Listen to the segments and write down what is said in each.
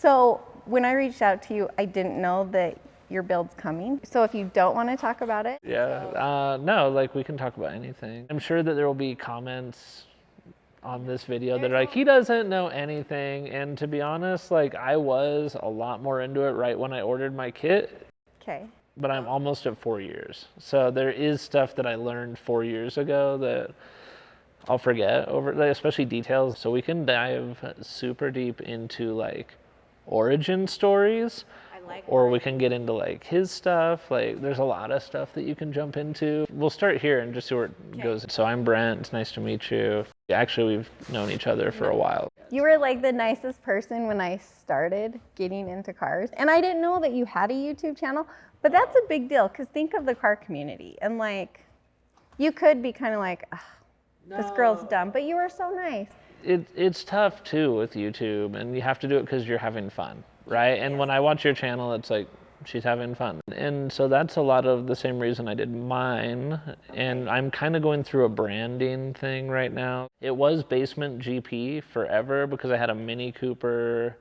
So when I reached out to you, I didn't know that your build's coming. So if you don't want to talk about it. Yeah, no, like we can talk about anything. I'm sure that there will be comments on this video that are like, he doesn't know anything. And to be honest, like I was a lot more into it right when I ordered my kit. Okay. But I'm almost at 4 years. So there is stuff that I learned 4 years ago that I'll forget over, like, especially details. So we can dive super deep into like origin stories. Or we can get into like his stuff. Like there's a lot of stuff that you can jump into. We'll start here and just see where it goes. So I'm Brent, it's nice to meet you. Actually, we've known each other for a while. You were like the nicest person when I started getting into cars. And I didn't know that you had a YouTube channel, but that's a big deal because think of the car community. And like, you could be kind of like, this girl's dumb, but you were so nice. It's tough too with YouTube, and you have to do it because you're having fun. Right? And when I watch your channel, it's like, she's having fun. And so that's a lot of the same reason I did mine. And I'm kind of going through a branding thing right now. It was Basement GP forever because I had a Mini Cooper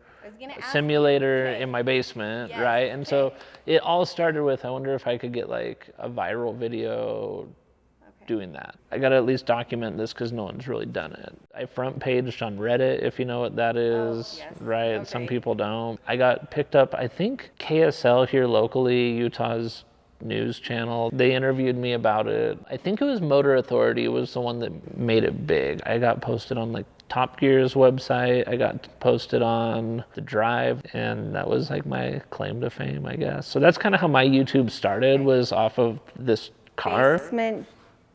simulator in my basement, right? And so it all started with, I wonder if I could get like a viral video doing that. I got to at least document this because no one's really done it. I front paged on Reddit, if you know what that is, right? Okay. Some people don't. I got picked up, I think KSL here locally, Utah's news channel. They interviewed me about it. I think it was Motor Authority was the one that made it big. I got posted on like Top Gear's website. I got posted on The Drive, and that was like my claim to fame, I guess. So that's kind of how my YouTube started, was off of this car. Basement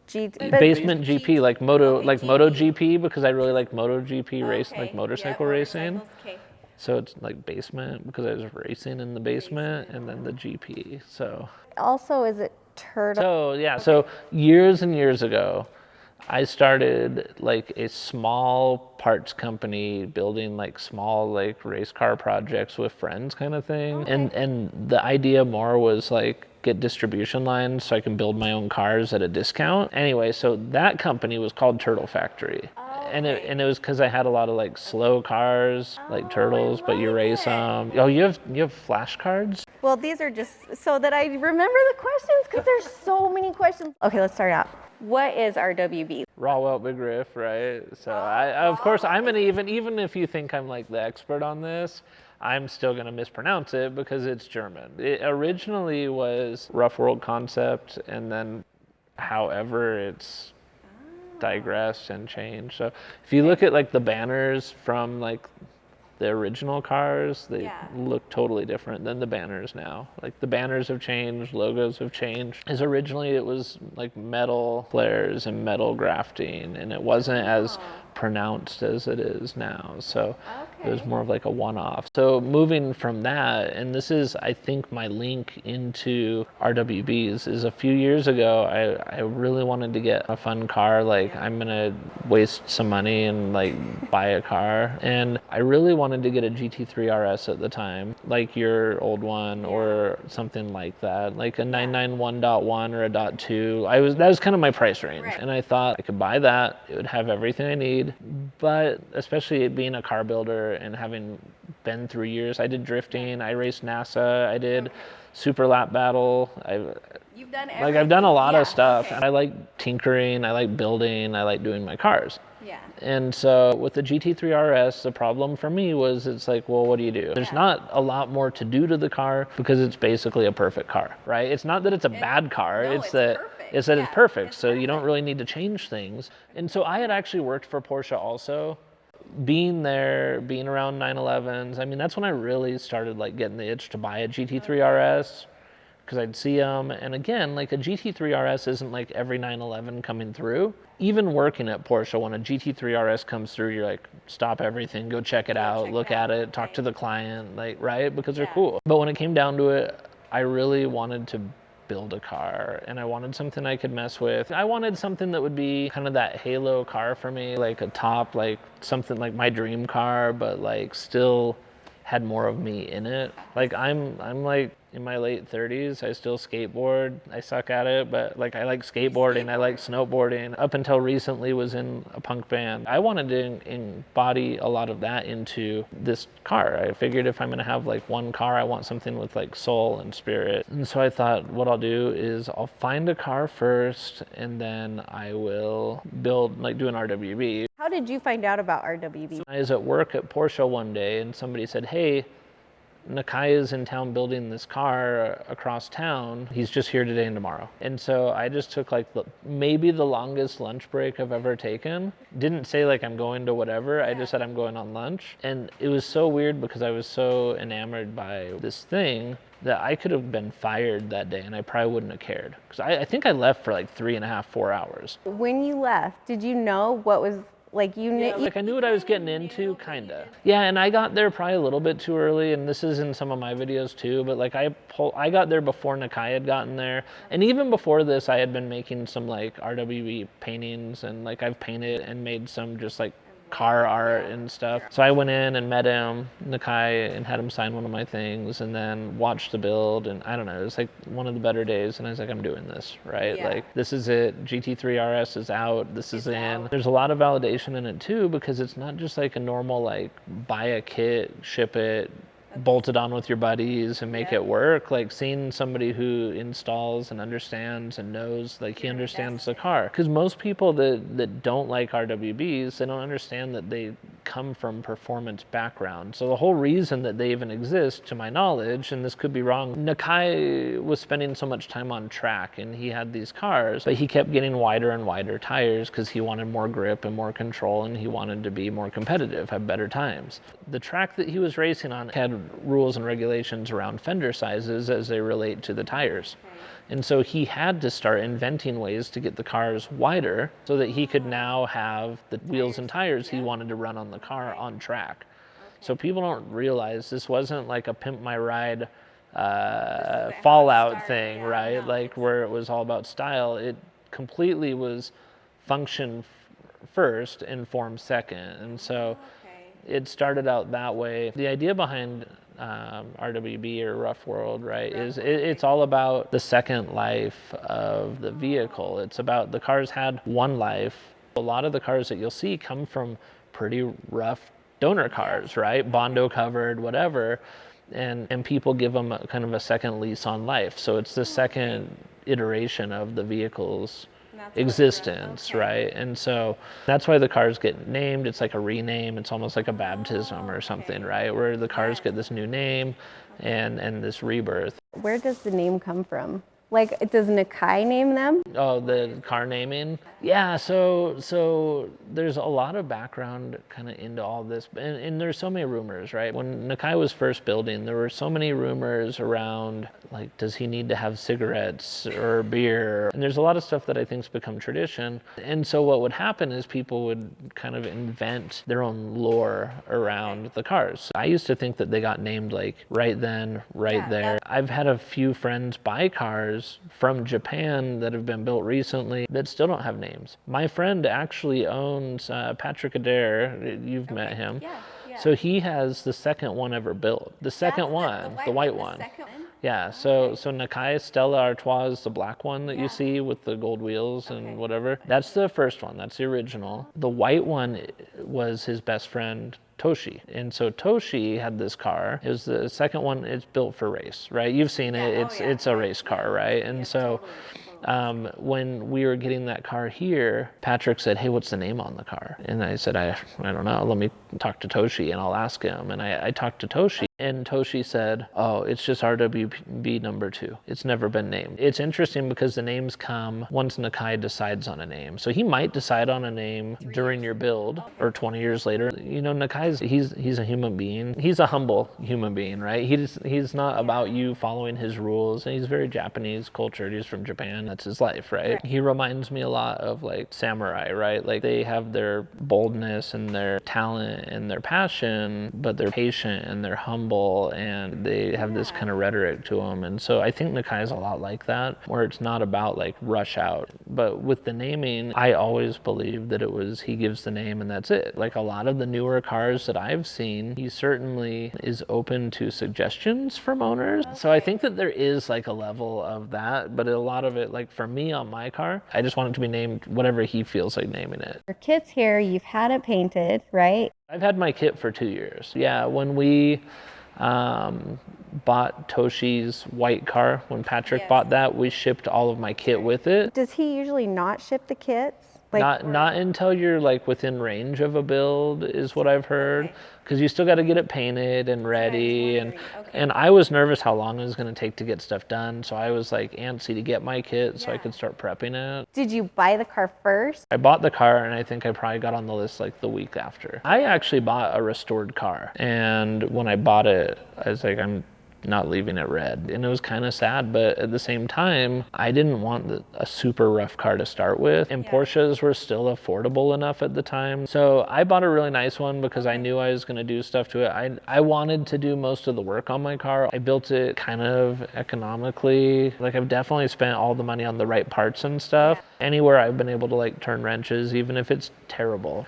GP, like MotoGP, because I really like MotoGP race, like motorcycle racing. So it's like basement because I was racing in the basement, and then the GP. So also, is it turtle? So yeah, so years and years ago, I started like a small parts company building like small like race car projects with friends kind of thing. And the idea more was like get distribution lines so I can build my own cars at a discount. Anyway, so that company was called Turtle Factory. And it was because I had a lot of like slow cars, like turtles, but you race them. Oh, you have flashcards? Well, these are just so that I remember the questions because there's so many questions. Okay, let's start out. What is RWB? Raw welt big riff, right? So of course, I'm gonna even if you think I'm like the expert on this, I'm still gonna mispronounce it because it's German. It originally was Rough World Concept, and then however it's digressed and changed. So if you look at like the banners from like the original cars, they look totally different than the banners now. Like the banners have changed, logos have changed. As originally it was like metal flares and metal grafting, and it wasn't as pronounced as it is now. So it was more of like a one-off. So moving from that, and this is I think my link into RWBs, is a few years ago I really wanted to get a fun car. Like I'm gonna waste some money and like buy a car, and I really wanted to get a GT3 RS at the time, like your old one or something like that, like a 991.1 or a .2. That was kind of my price range, and I thought I could buy that. It would have everything I need. But especially being a car builder and having been through years, I did drifting, I raced NASA, I did super lap battle. You've done everything. Like I've done a lot of stuff. And I like tinkering, I like building, I like doing my cars. Yeah. And so with the GT3 RS, the problem for me was it's like, well, what do you do? There's not a lot more to do to the car because it's basically a perfect car, right? It's not that it's a bad car, it's that it's perfect. So you don't really need to change things. And so I had actually worked for Porsche also. Being there, being around 911s, I mean, that's when I really started like getting the itch to buy a GT3 RS. Because I'd see them, and again, like a GT3 RS isn't like every 911 coming through. Even working at Porsche, when a GT3 RS comes through, you're like, stop everything, go check it out, look at it, talk to the client, like, right? Because they're cool. But when it came down to it, I really wanted to build a car, and I wanted something I could mess with. I wanted something that would be kind of that halo car for me, like a top, like something like my dream car, but like still had more of me in it. Like I'm like in my late 30s, I still skateboard. I suck at it, but like I like skateboarding, I like snowboarding. Up until recently was in a punk band. I wanted to embody a lot of that into this car. I figured if I'm gonna have like one car, I want something with like soul and spirit. And so I thought what I'll do is I'll find a car first and then I will build, like do an RWB. How did you find out about RWB? I was at work at Porsche one day and somebody said, hey, Nakai is in town building this car across town. He's just here today and tomorrow. And so I just took like maybe the longest lunch break I've ever taken. Didn't say like I'm going to whatever. I just said I'm going on lunch. And it was so weird because I was so enamored by this thing that I could have been fired that day and I probably wouldn't have cared. Because I think I left for like 3.5, 4 hours. When you left, did you know what was like you knew? Like I knew what I was getting into, kinda. Yeah, and I got there probably a little bit too early, and this is in some of my videos too, but like I got there before Nakai had gotten there. And even before this, I had been making some like RWB paintings, and like I've painted and made some just like car art and stuff. So I went in and met him, Nakai, and had him sign one of my things, and then watched the build, and I don't know, it was like one of the better days, and I was like, I'm doing this, right? Yeah. Like, this is it, GT3 RS is out, this is in. There's a lot of validation in it too, because it's not just like a normal, like, buy a kit, ship it, bolt it on with your buddies and make it work. Like seeing somebody who installs and understands and knows, like he understands the car. Because most people that don't like RWBs, they don't understand that they come from performance background. So the whole reason that they even exist, to my knowledge, and this could be wrong, Nakai was spending so much time on track and he had these cars, but he kept getting wider and wider tires because he wanted more grip and more control, and he wanted to be more competitive, have better times. The track that he was racing on had rules and regulations around fender sizes as they relate to the tires. And so he had to start inventing ways to get the cars wider so that he could now have the wheels and tires he wanted to run on the car on track. So people don't realize this wasn't like a pimp my ride Fallout thing, right? Like where it was all about style. It completely was function first and form second. And so it started out that way. The idea behind RWB or Rough World, right, is it's all about the second life of the vehicle. It's about the cars had one life. A lot of the cars that you'll see come from pretty rough donor cars, right? Bondo covered, whatever. And people give them a, kind of a second lease on life. So it's the second iteration of the vehicle's existence, right? And so that's why the cars get named. It's like a rename. It's almost like a baptism or something, right? Where the cars get this new name and this rebirth. Where does the name come from? Like, does Nakai name them? Oh, the car naming? Yeah, so there's a lot of background kind of into all this, and there's so many rumors, right? When Nakai was first building, there were so many rumors around, like, does he need to have cigarettes or beer? And there's a lot of stuff that I think's become tradition. And so what would happen is people would kind of invent their own lore around the cars. I used to think that they got named, like, right then, right there. I've had a few friends buy cars from Japan that have been built recently that still don't have names. My friend actually owns Patrick Adair. You've met him. Yeah. So he has the second one ever built. The second one, the white one. Yeah, so Nakai Stella Artois is the black one that you see with the gold wheels and whatever. That's the first one. That's the original. The white one was his best friend, Toshi. And so Toshi had this car. It was the second one. It's built for race, right? You've seen it. It's a race car, right? And so when we were getting that car here, Patrick said, hey, what's the name on the car? And I said, I don't know. Let me talk to Toshi and I'll ask him. And I talked to Toshi. And Toshi said, oh, it's just RWB number 2. It's never been named. It's interesting because the names come once Nakai decides on a name. So he might decide on a name during your build or 20 years later. You know, Nakai's, he's a human being. He's a humble human being, right? He's not about you following his rules. And he's very Japanese cultured. He's from Japan. that's his life, right? He reminds me a lot of like samurai, right? Like they have their boldness and their talent and their passion, but they're patient and they're humble and they have this kind of rhetoric to them. And so I think Nakai is a lot like that, where it's not about like rush out. But with the naming, I always believed that it was he gives the name and that's it. Like a lot of the newer cars that I've seen, he certainly is open to suggestions from owners. So I think that there is like a level of that, but a lot of it, like for me on my car, I just want it to be named whatever he feels like naming it. Your kit's here, you've had it painted, right? I've had my kit for 2 years. Yeah, when we bought Toshi's white car, when Patrick bought that, we shipped all of my kit with it. Does he usually not ship the kits? Not until you're like within range of a build is what I've heard, because you still got to get it painted and ready, and I was nervous how long it was going to take to get stuff done, so I was like antsy to get my kit so I could start prepping it. Did you buy the car first? I bought the car and I think I probably got on the list like the week after. I actually bought a restored car, and when I bought it, I was like, I'm not leaving it red. And it was kind of sad, but at the same time, I didn't want a super rough car to start with. And Porsches were still affordable enough at the time. So I bought a really nice one because I knew I was going to do stuff to it. I wanted to do most of the work on my car. I built it kind of economically. Like I've definitely spent all the money on the right parts and stuff. Anywhere I've been able to like turn wrenches, even if it's terrible,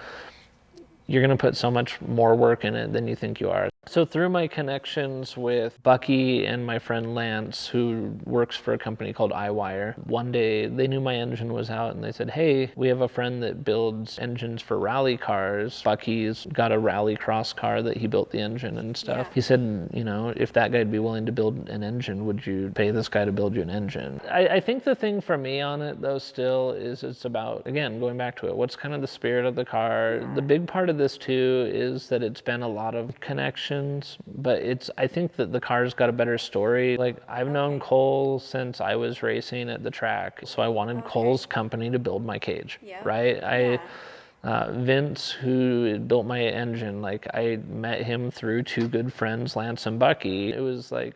you're going to put so much more work in it than you think you are. So through my connections with Bucky and my friend Lance, who works for a company called iWire, one day they knew my engine was out and they said, hey, we have a friend that builds engines for rally cars. Bucky's got a rally cross car that he built the engine and stuff. He said, you know, if that guy'd be willing to build an engine, would you pay this guy to build you an engine? I think the thing for me on it though still is it's about, again, going back to it, what's kind of the spirit of the car. The big part of this too is that it's been a lot of connections, but I think that the car's got a better story. Like I've known Cole since I was racing at the track, so I wanted Cole's company to build my cage, right? Vince, who built my engine, like I met him through two good friends, Lance and Bucky. It was like,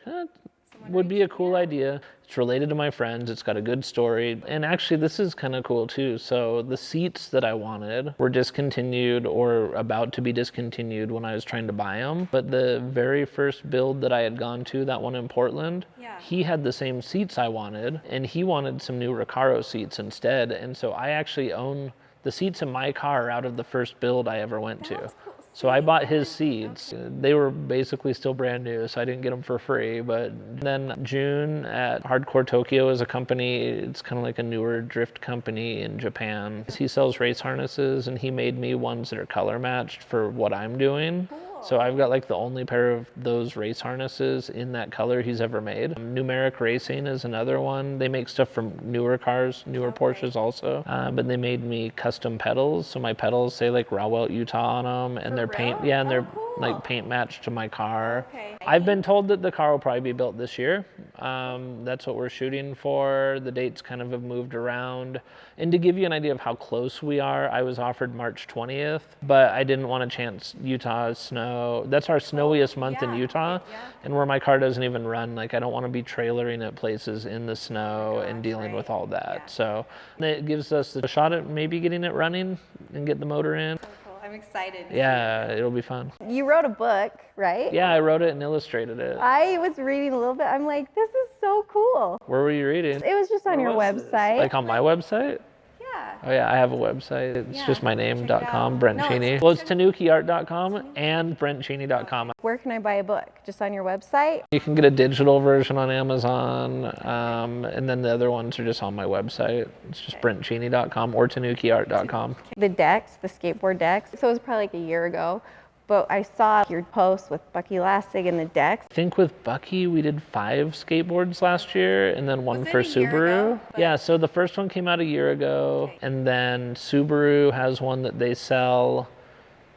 would be a cool idea. It's related to my friends. It's got a good story. And actually, this is kind of cool too. So the seats that I wanted were discontinued or about to be discontinued when I was trying to buy them. But the very first build that I had gone to, that one in Portland, he had the same seats I wanted, and he wanted some new Recaro seats instead. And so I actually own the seats in my car out of the first build I ever went to. So I bought his seats. They were basically still brand new, so I didn't get them for free. But then June at Hardcore Tokyo is a company, it's kind of like a newer drift company in Japan. He sells race harnesses, and he made me ones that are color matched for what I'm doing. So I've got like the only pair of those race harnesses in that color he's ever made. Numeric Racing is another one. They make stuff from newer cars, newer Porsches also. But they made me custom pedals. So my pedals say like Rowell, Utah on them, and they're paint, and they're like paint matched to my car. I've been told that the car will probably be built this year. That's what we're shooting for. The dates kind of have moved around. And to give you an idea of how close we are, I was offered March 20th, but I didn't want to chance Utah's snow. That's our snowiest month in Utah, and where my car doesn't even run. Like I don't want to be trailering at places in the snow and dealing with all that. So it gives us a shot at maybe getting it running and get the motor in. I'm excited. Yeah, it'll be fun. You wrote a book, right? Yeah, I wrote it and illustrated it. I was reading a little bit. I'm like, this is so cool. Where were you reading? It was just on your website. Like on my website? Yeah. Oh yeah, I have a website. It's just my name.com, Brent Cheney. Well, it's tanukiart.com and brentcheney.com. Where can I buy a book? Just on your website? You can get a digital version on Amazon, and then the other ones are just on my website. It's just brentcheney.com or tanukiart.com. The decks, the skateboard decks. So it was probably like a year ago, but I saw your post with Bucky Lastig and the decks. I think with Bucky we did 5 skateboards last year, and then one for Subaru. Yeah, so the first one came out a year ago, and then Subaru has one that they sell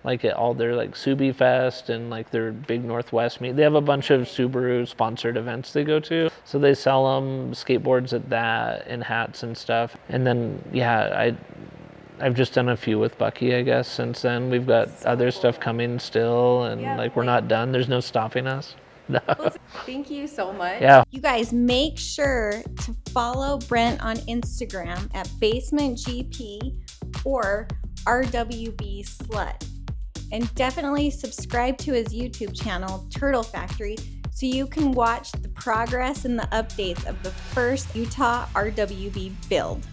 like at all their like Subi Fest and like their big Northwest meet. They have a bunch of Subaru sponsored events they go to. So they sell them skateboards at that and hats and stuff. And then, yeah, I've just done a few with Bucky, I guess, since then. We've got other stuff coming still, and like we're not done. There's no stopping us. No. Thank you so much. Yeah. You guys make sure to follow Brent on Instagram at basementgp or RWB Slut. And definitely subscribe to his YouTube channel, Turtle Factory, so you can watch the progress and the updates of the first Utah RWB build.